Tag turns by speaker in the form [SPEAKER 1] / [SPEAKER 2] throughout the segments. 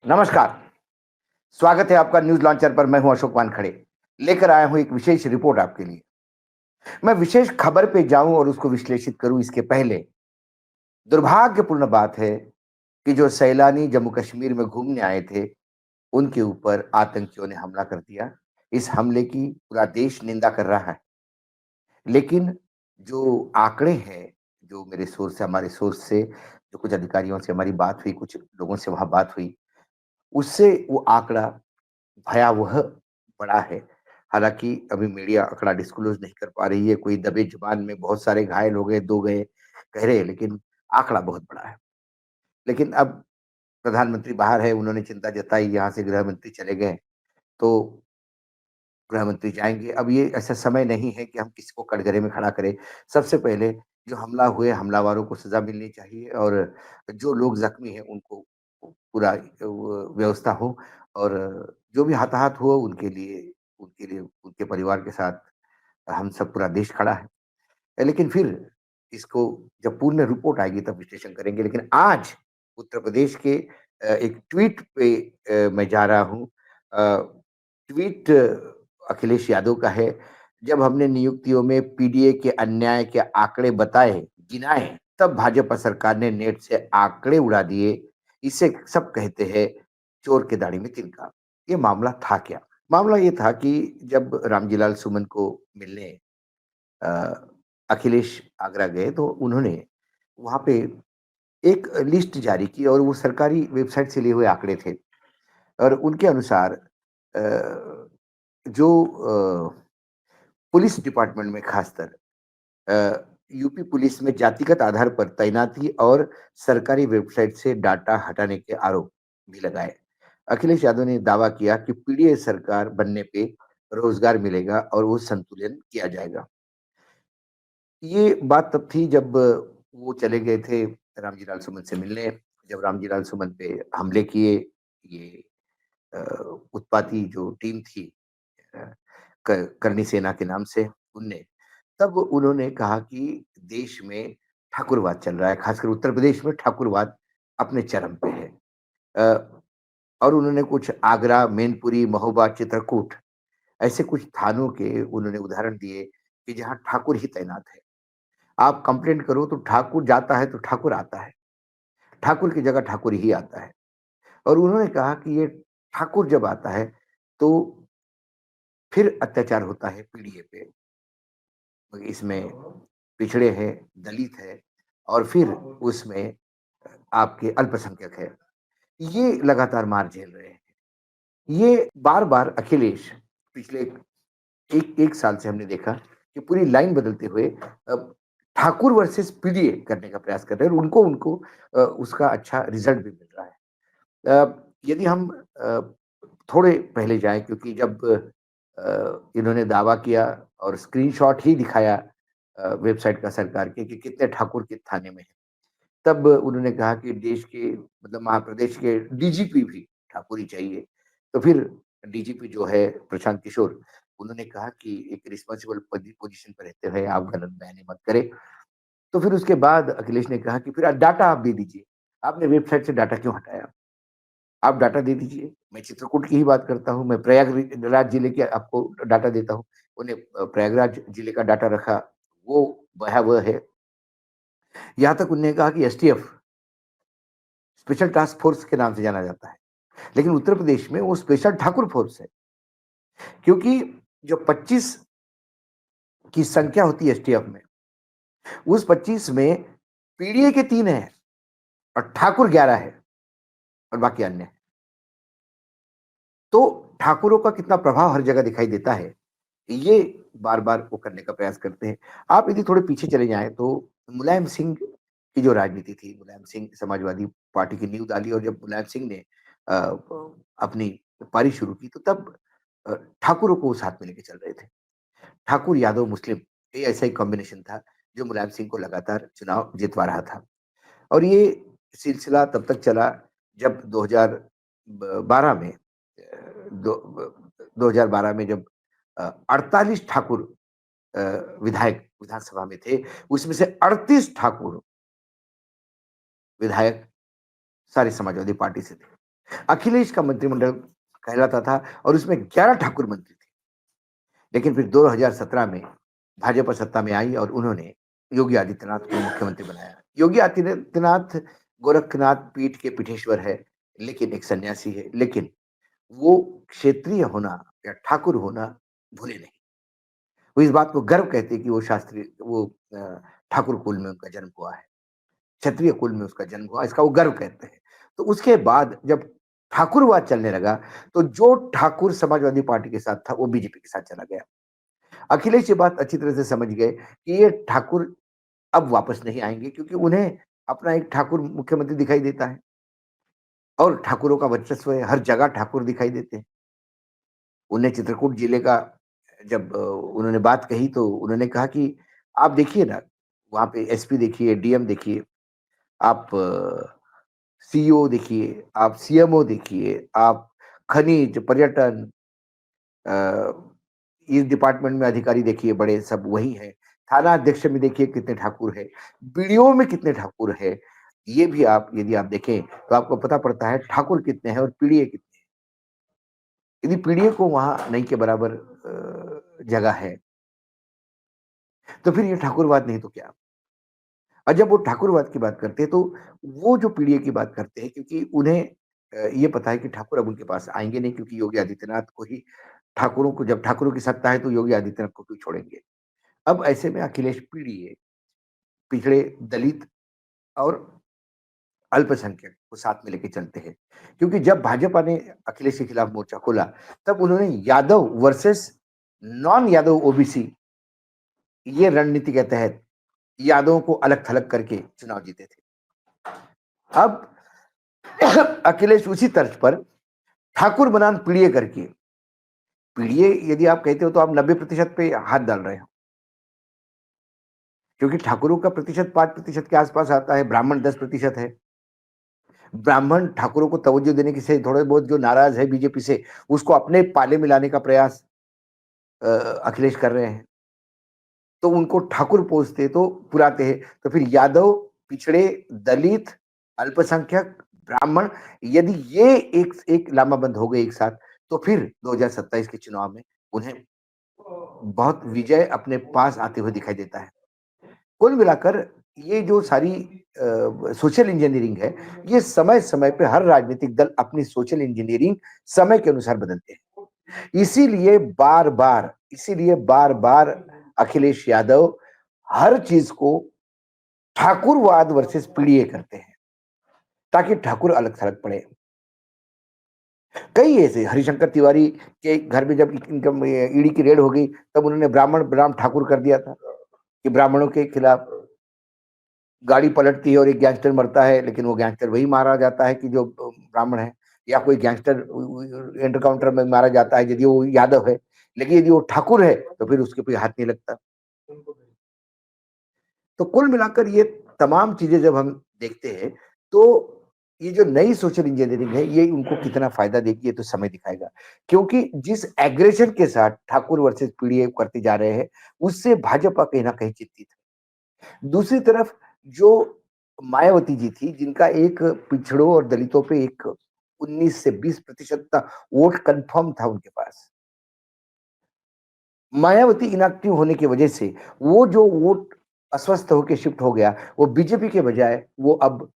[SPEAKER 1] नमस्कार। स्वागत है आपका न्यूज़ लॉन्चर पर। मैं हूं अशोक वानखड़े। लेकर आया हूं एक विशेष रिपोर्ट आपके लिए। मैं विशेष खबर पे जाऊं और उसको विश्लेषित करूं इसके पहले दुर्भाग्यपूर्ण बात है कि जो सैलानी जम्मू कश्मीर में घूमने आए थे, उनके ऊपर आतंकियों ने हमला कर दिया। इस हमले की पूरा देश निंदा कर रहा है। लेकिन जो आंकड़े हैं, जो मेरे सोर्स से हमारे सोर्स से जो कुछ अधिकारियों से हमारी बात हुई, कुछ लोगों से वहाँ बात हुई, उससे वो आंकड़ा भयावह बड़ा है। हालाँकि अभी मीडिया आंकड़ा डिस्क्लोज़ नहीं कर पा रही है, कोई दबे ज़ुबान में बहुत सारे घायल हो गए, 2 गए, कह रहे हैं, लेकिन आंकड़ा बहुत बड़ा है। लेकिन अब प्रधानमंत्री बाहर है, उन्होंने चिंता जताई, यहाँ से गृह मंत्री चले गए, तो गृह मंत्री जाएँगे। अब ये ऐसा समय नहीं है कि हम किसी को कटघरे में खड़ा करें। सबसे पहले जो हमला हुए, हमलावरों को सज़ा मिलनी चाहिए और जो लोग ज़ख्मी हैं, उनको पूरा व्यवस्था हो और जो भी हताहत हुए, उनके लिए उनके परिवार के साथ हम सब पूरा देश खड़ा है। लेकिन फिर इसको जब पूर्ण रिपोर्ट आएगी तब विश्लेषण करेंगे। लेकिन आज उत्तर प्रदेश के एक ट्वीट पे मैं जा रहा हूँ। ट्वीट अखिलेश यादव का है, "जब हमने नियुक्तियों में पीडीए के अन्याय के आंकड़े बताए, गिनाए, तब भाजपा सरकार ने नेट से आंकड़े उड़ा दिए। इसे सब कहते हैं चोर के दाढ़ी में तिनका।" ये मामला था क्या? मामला ये था कि जब रामजीलाल सुमन को मिलने अ, अखिलेश आगरा गए तो उन्होंने वहाँ पे एक लिस्ट जारी की और वो सरकारी वेबसाइट से लिए हुए आंकड़े थे और उनके अनुसार जो पुलिस डिपार्टमेंट में खासकर यूपी पुलिस में जातिगत आधार पर तैनाती और सरकारी वेबसाइट से डाटा हटाने के आरोप भी लगाए। अखिलेश यादव ने दावा किया कि पीडीए सरकार बनने पे रोजगार मिलेगा और वो संतुलन किया जाएगा। ये बात तब थी जब वो चले गए थे रामजी लाल सुमन से मिलने। जब रामजी लाल सुमन पे हमले किए, ये अ, उत्पाती जो टीम थी अ, करनी सेना के नाम से, उनने तब उन्होंने कहा कि देश में ठाकुरवाद चल रहा है, खासकर उत्तर प्रदेश में ठाकुरवाद अपने चरम पे है। अ, और उन्होंने कुछ आगरा, मैनपुरी, महोबा, चित्रकूट ऐसे कुछ थानों के उन्होंने उदाहरण दिए कि जहाँ ठाकुर ही तैनात है। आप कंप्लेंट करो तो ठाकुर जाता है तो ठाकुर आता है। ठाकुर की जगह ठाकुर ही आता है। और उन्होंने कहा कि ये ठाकुर जब आता है तो फिर अत्याचार होता है पीढ़िए पे। इसमें पिछड़े हैं, दलित है और फिर उसमें आपके अल्पसंख्यक है। ये लगातार मार झेल रहे हैं। ये बार-बार अखिलेश पिछले 1 साल से हमने देखा कि पूरी लाइन बदलते हुए ठाकुर वर्सेस पीडीए करने का प्रयास कर रहे हैं और उनको उनको उसका अच्छा रिजल्ट भी मिल रहा है। यदि हम थोड़े पहले जाएँ, क्योंकि जब इन्होंने दावा किया और स्क्रीनशॉट ही दिखाया वेबसाइट का सरकार के कि कितने ठाकुर किस थाने में हैं। तब उन्होंने कहा कि देश के मतलब मध्य प्रदेश के डीजीपी भी ठाकुर ही चाहिए। तो फिर डीजीपी जो है प्रशांत किशोर, उन्होंने कहा कि एक रिस्पॉन्सिबल पोजीशन पे रहते हुए आप गलत बयानी मत करें। तो फिर उसके बाद अखिलेश ने कहा कि फिर डाटा आप दे दीजिए। आपने वेबसाइट से डाटा क्यों हटाया? आप डाटा दे दीजिए। मैं चित्रकूट की ही बात करता हूँ, मैं प्रयागराज जिले के आपको डाटा देता हूँ। उन्हें प्रयागराज जिले का डाटा रखा, वो भयावह है। यहाँ तक उन्होंने कहा कि एसटीएफ स्पेशल टास्क फोर्स के नाम से जाना जाता है। लेकिन उत्तर प्रदेश में वो स्पेशल ठाकुर फोर्स है, क्योंकि जो 25 की संख्या होती है एसटीएफ में, उस 25 में पीडीए के 3 हैं और ठाकुर 11 है और बाकी अन्य हैं। तो ठाकुरों का कितना प्रभाव हर जगह दिखाई देता है, ये बार-बार वो करने का प्रयास करते हैं। आप यदि थोड़े पीछे चले जाएँ तो मुलायम सिंह की जो राजनीति थी, मुलायम सिंह समाजवादी पार्टी की नींव डाली और जब मुलायम सिंह ने अपनी पारी शुरू की तो तब ठाकुरों को वो साथ में लेके चल रहे थे। ठाकुर, यादव, मुस्लिम, ये ऐसा ही कॉम्बिनेशन था जो मुलायम सिंह को लगातार चुनाव जितवा रहा था। और ये सिलसिला तब तक चला जब 2012 में 2012 में जब 48 ठाकुर अ, विधायक विधानसभा में थे, उसमें से 38 ठाकुर विधायक सारी समाजवादी पार्टी से थे। अखिलेश का मंत्रिमंडल कहलाता था और उसमें 11 ठाकुर मंत्री थे। लेकिन फिर 2017 में भाजपा सत्ता में आई और उन्होंने योगी आदित्यनाथ को मुख्यमंत्री बनाया। योगी आदित्यनाथ गोरखनाथ पीठ के पीठेश्वर है, लेकिन एक सन्यासी है, लेकिन वो क्षेत्रीय होना या ठाकुर होना भूले नहीं। वो इस बात को गर्व कहते हैं कि वो शास्त्री वो ठाकुर कुल में उनका जन्म हुआ है, क्षत्रिय कुल में उसका जन्म हुआ, इसका वो गर्व कहते हैं। तो उसके बाद जब ठाकुरवाद चलने लगा, तो जो ठाकुर समाजवादी पार्टी के साथ था, वो बीजेपी के साथ चला गया। अखिलेश ये बात अच्छी तरह से समझ गए कि ये ठाकुर अब वापस नहीं आएँगे क्योंकि उन्हें अपना एक ठाकुर मुख्यमंत्री दिखाई देता है और ठाकुरों का वर्चस्व है, हर जगह ठाकुर दिखाई देते हैं। उन्हें चित्रकूट जिले का जब उन्होंने बात कही तो उन्होंने कहा कि आप देखिए ना, वहाँ पे एसपी देखिए, डीएम देखिए, आप सीईओ देखिए, आप सीएमओ देखिए, आप खनिज, पर्यटन इस डिपार्टमेंट में अधिकारी देखिए बड़े सब वही हैं। थाना अध्यक्ष में देखिए कितने ठाकुर हैं, बीडीओ में कितने ठाकुर हैं। ये भी आप यदि आप देखें तो आपको पता पड़ता है ठाकुर कितने हैं और पीढ़िए कितने हैं। यदि पीढ़िए को वहाँ नहीं के बराबर जगह है, तो फिर ये ठाकुरवाद नहीं तो क्या? और जब वो ठाकुरवाद की बात करते हैं तो वो जो पीढ़िए की बात करते हैं क्योंकि उन्हें ये पता है कि ठाकुर अब उनके पास आएँगे नहीं क्योंकि योगी आदित्यनाथ को ही ठाकुरों को जब ठाकुरों की सत्ता है तो योगी आदित्यनाथ को क्यों छोड़ेंगे? अब ऐसे में अखिलेश पीढ़िए, पिछड़े दलित और अल्पसंख्यक को साथ में लेके चलते हैं। क्योंकि जब भाजपा ने अखिलेश के खिलाफ मोर्चा खोला, तब उन्होंने Yadav versus non Yadav OBC ये रणनीति के तहत यादवों को अलग-थलग करके चुनाव जीते थे। अब अखिलेश उसी तर्ज पर ठाकुर बनाम पीड़िए करके पीड़िए यदि आप कहते हो तो आप 90% पे हाथ डाल रहे हो। क्योंकि ठाकुरों का प्रतिशत 5% के आस-पास आता है, ब्राह्मण 10% है। ब्राह्मण ठाकुरों को तवज्जो देने की से थोड़े बहुत जो नाराज़ है बीजेपी से, उसको अपने पाले में लाने का प्रयास अ, अखिलेश कर रहे हैं। तो उनको ठाकुर पोसते तो पुराते हैं। तो फिर यादव, पिछड़े, दलित, अल्पसंख्यक, ब्राह्मण यदि ये एक एक लामाबंद हो गए एक साथ, तो फिर 2027 के चुनाव में उन्हें बहुत विजय अपने पास आते हुए दिखाई देता है। कुल मिलाकर ये जो सारी सोशल इंजीनियरिंग है, ये समय-समय पे हर राजनीतिक दल अपनी सोशल इंजीनियरिंग समय के अनुसार बदलते हैं। इसीलिए बार-बार अखिलेश यादव हर चीज़ को ठाकुरवाद वर्सेस पीडीए करते हैं, ताकि ठाकुर अलग-थलग पड़े। कई ऐसे हरिशंकर तिवारी के घर में जब इनकम ईडी की रेड हो गई, तब उन्होंने ब्राह्मण बनाम ठाकुर कर दिया था, कि ब्राह्मणों के खिलाफ गाड़ी पलटती है और एक गैंगस्टर मरता है, लेकिन वो गैंगस्टर वही मारा जाता है कि जो ब्राह्मण है या कोई गैंगस्टर एनकाउंटर में मारा जाता है यदि वो यादव है, लेकिन यदि वो ठाकुर है, तो फिर उसके कोई हाथ नहीं लगता। तो कुल मिलाकर ये तमाम चीज़ें जब हम देखते हैं, तो ये जो नई सोशल इंजीनियरिंग है, ये उनको कितना फ़ायदा देगी, ये तो समय दिखाएगा। क्योंकि जिस एग्रेशन के साथ ठाकुर वर्सेस पीडीए करते जा रहे हैं, उससे भाजपा कहीं न कहीं चिंतित है। दूसरी तरफ जो मायावती जी थी, जिनका एक पिछड़ों और दलितों पे एक 19 से 20% का वोट कन्फर्म था उनके पास। मायावती इनएक्टिव होने की वजह से वो जो वोट अस्वस्थ होके शिफ्ट हो गया, वो बीजेपी के बजाय वो अब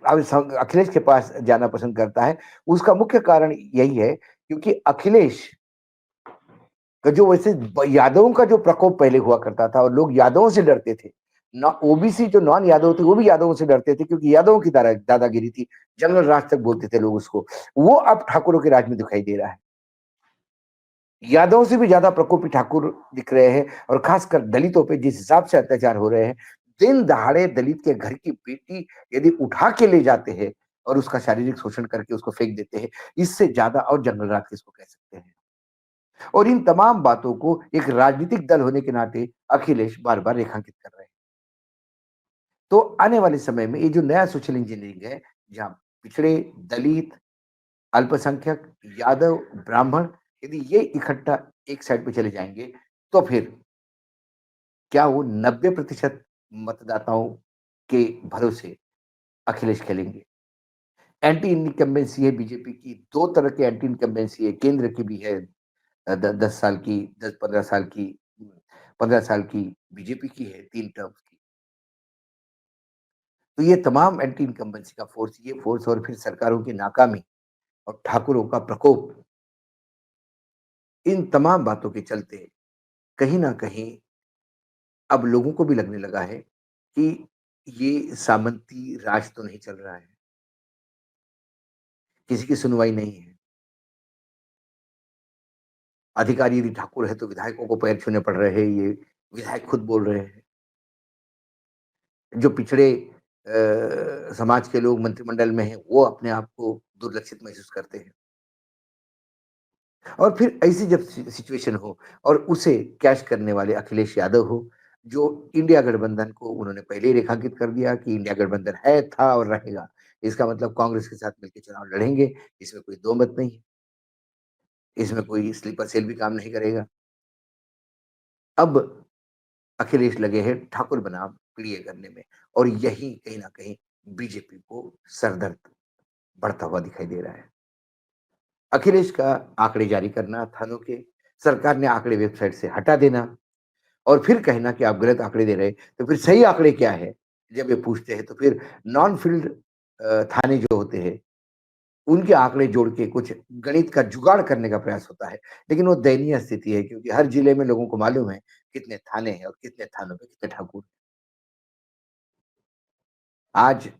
[SPEAKER 1] अखिलेश के पास जाना पसंद करता है। उसका मुख्य कारण यही है क्योंकि अखिलेश का जो वैसे यादवों का जो प्रकोप पहले हुआ करता था और लोग यादवों से डरते थे। ओबीसी जो नॉन यादव थे वो भी यादवों से डरते थे क्योंकि यादवों की दादागिरी थी। जंगल राज तक बोलते थे लोग उसको। वो अब ठाकुरों के राज में दिखाई दे रहा है। यादवों से भी ज्यादा प्रकोपी ठाकुर दिख रहे हैं और खासकर दलितों पे जिस हिसाब से अत्याचार हो रहे हैं, दिन दहाड़े दलित के घर की बेटी यदि उठा के ले जाते हैं और उसका शारीरिक शोषण करके उसको फेंक देते हैं, इससे ज्यादा और जंगल राज किसको कह सकते हैं। और इन तमाम बातों को एक राजनीतिक दल होने के नाते अखिलेश बार-बार रेखांकित कर रहे हैं। तो आने वाले समय में ये जो नया सोशल इंजीनियरिंग है, जहाँ पिछड़े, दलित, अल्पसंख्यक, यादव, ब्राह्मण यदि ये इकट्ठा एक साइड पे चले जाएँगे, तो फिर क्या वो 90% मतदाताओं के भरोसे अखिलेश खेलेंगे? एंटी इनकम्बेंसी है बीजेपी की, 2 तरह की एंटी इनकम्बेंसी है, केंद्र की भी है 10 साल की, 10-15 साल की, 15 साल की बीजेपी की है, 3 टर्म्स की। तो ये तमाम एंटी इनकम्बेंसी का फ़ोर्स, ये फ़ोर्स और फिर सरकारों की नाकामी और ठाकुरों का प्रकोप, इन तमाम बातों के चलते कहीं न कहीं अब लोगों को भी लगने लगा है कि ये सामंती राज तो नहीं चल रहा है, किसी की सुनवाई नहीं है। अधिकारी यदि ठाकुर है तो विधायकों को पैर छूने पड़ रहे हैं, ये विधायक खुद बोल रहे हैं। जो पिछड़े समाज के लोग मंत्रिमंडल में हैं, वो अपने आप को दुर्लक्षित महसूस करते हैं। और फिर ऐसी जब सिचुएशन हो और उसे कैच करने वाले अखिलेश यादव हो, जो इंडिया गठबंधन को उन्होंने पहले ही रेखांकित कर दिया कि इंडिया गठबंधन है, था और रहेगा। इसका मतलब कांग्रेस के साथ मिलकर चुनाव लड़ेंगे, इसमें कोई दो मत नहीं है, इसमें कोई स्लीपर सेल भी काम नहीं करेगा। अब अखिलेश लगे हैं ठाकुर बनाम प्रिय करने में और यही कहीं न कहीं बीजेपी को सरदर्द बढ़ता हुआ दिखाई दे रहा है। अखिलेश का आंकड़े जारी करना थानों के, सरकार ने आंकड़े वेबसाइट से हटा देना और फिर कहना कि आप गलत आंकड़े दे रहे हैं, तो फिर सही आंकड़े क्या है? जब ये पूछते हैं तो फिर नॉन फील्ड थाने जो होते हैं, उनके आंकड़े जोड़ के कुछ गणित का जुगाड़ करने का प्रयास होता है। लेकिन वो दयनीय स्थिति है क्योंकि हर जिले में लोगों को मालूम है कितने थाने हैं और कितने थानों में कितने ठाकुर। आज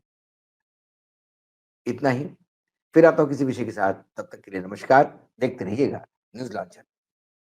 [SPEAKER 1] इतना ही, फिर आता हूँ किसी विषय के साथ, तब तक के लिए नमस्कार, देखते रहिएगा न्यूज़ लॉन्चर।